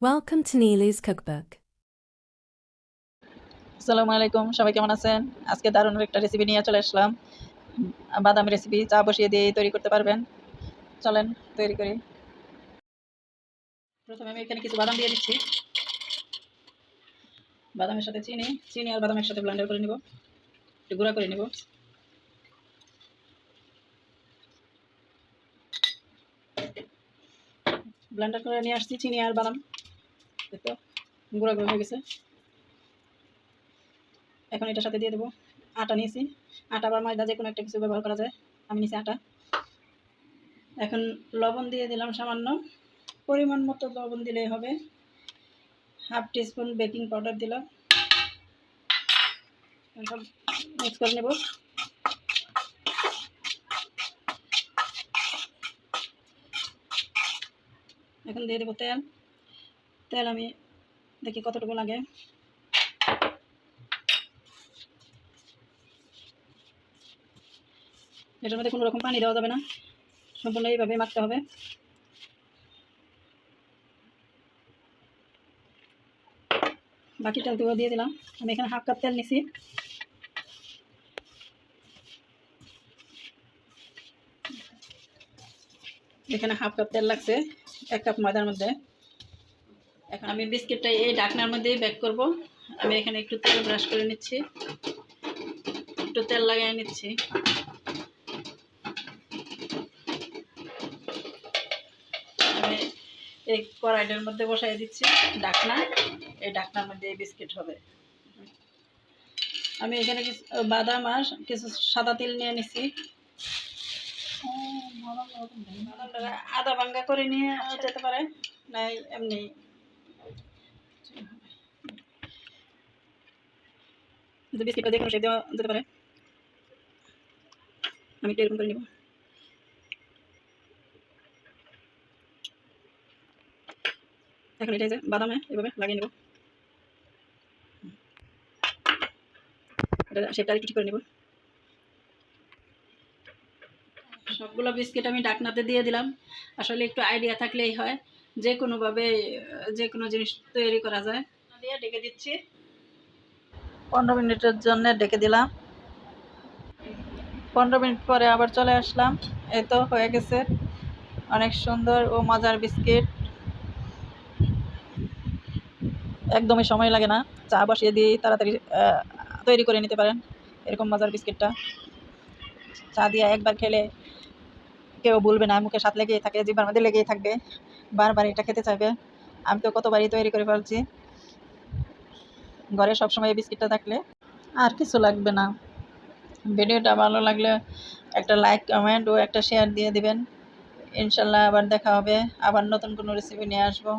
Welcome to Neely's Cookbook. আসসালামু আলাইকুম, সবাই কেমন আছেন? আজকে দারুণ একটা রেসিপি নিয়ে চলে আসলাম। বাদাম রেসিপি। চা বসিয়ে দিয়ে তৈরি করতে পারবেন। চলেন তৈরি করি। প্রথমে আমি এখানে কিছু বাদাম দিয়ে দিচ্ছি। বাদামের সাথে চিনি আর বাদামের সাথে ব্লেন্ডার করে নিব, একটু গুঁড়া করে নিব। ব্লেন্ডার করে নিয়ে আসছি চিনি আর বাদাম, তো গুঁড়া হয়ে গেছে। এখন এটার সাথে দিয়ে দেবো আটা। নিয়েছি আটা বা ময়দা, যে কোনো একটা কিছু ব্যবহার করা যায়। আমি নিয়েছি আটা। এখন লবণ দিয়ে দিলাম সামান্য, পরিমাণ মতো লবণ দিলেই হবে। হাফ টিস্পুন বেকিং পাউডার দিলাম। সব মিক্স করে নেব। এখন দিয়ে দেবো তেল। তেল আমি দেখি কতটুকু লাগে। এটার মধ্যে কোনো রকম পানি দেওয়া যাবে না, সম্পূর্ণ এইভাবে মাখতে হবে। বাকি তেলটুকু দিয়ে দিলাম। আমি এখানে হাফ কাপ তেল নিছি। এখানে হাফ কাপ তেল লাগছে 1 কাপ ময়দার মধ্যে। এখন আমি বিস্কিটটা এই ঢাকনার মধ্যেই বেক করব। আমি এখানে একটু তেল ব্রাশ করে নিচ্ছি, একটু তেল লাগিয়ে নিচ্ছি। আমি এই কড়াইটার মধ্যে বসাই দিচ্ছি ঢাকনা। এই ঢাকনার মধ্যে এই বিস্কিট হবে। আমি এখানে কিছু বাদাম আর কিছু সাদা তিল নিয়ে নিচ্ছি। বাদামটা আদা ভাঙ্গা করে নিয়ে যেতে পারে, নাই এমনি বিস্কিটটা দেখে সেটা দেওয়া যেতে পারে। আমি একটু এরকম করে নিব। এখন এটা যে বাদামে এভাবে লাগিয়ে নেব। এটা সেটা একটু ঠিক করে নেব। সবগুলো বিস্কিট আমি ঢাকনাতে দিয়ে দিলাম। আসলে একটু আইডিয়া থাকলেই হয়, যে কোনোভাবে যে কোনো জিনিস তৈরি করা যায়। দিয়ে ডেকে দিচ্ছি, 15 মিনিটের জন্য ডেকে দিলাম। 15 মিনিট পরে আবার চলে আসলাম। এই তো হয়ে গেছে অনেক সুন্দর ও মজার বিস্কিট। একদমই সময় লাগে না, চা বসিয়ে দিয়ে তাড়াতাড়ি তৈরি করে নিতে পারেন এরকম মজার বিস্কিটটা। চা দিয়ে একবার খেলে কেউ ভুলবে না, মুখে স্বাদ লেগেই থাকে, জিহ্বার মধ্যে লেগেই থাকবে, বারবার এটা খেতে চাইবে। আমি তো কতবারই তৈরি করে ফেলছি। ঘরে সবসময় এই বিস্কিটটা থাকলে আর কিছু লাগবে না। ভিডিওটা ভালো লাগলে একটা লাইক, কমেন্ট ও একটা শেয়ার দিয়ে দিবেন। ইনশাল্লাহ আবার দেখা হবে, আবার নতুন কোনো রেসিপি নিয়ে আসবো।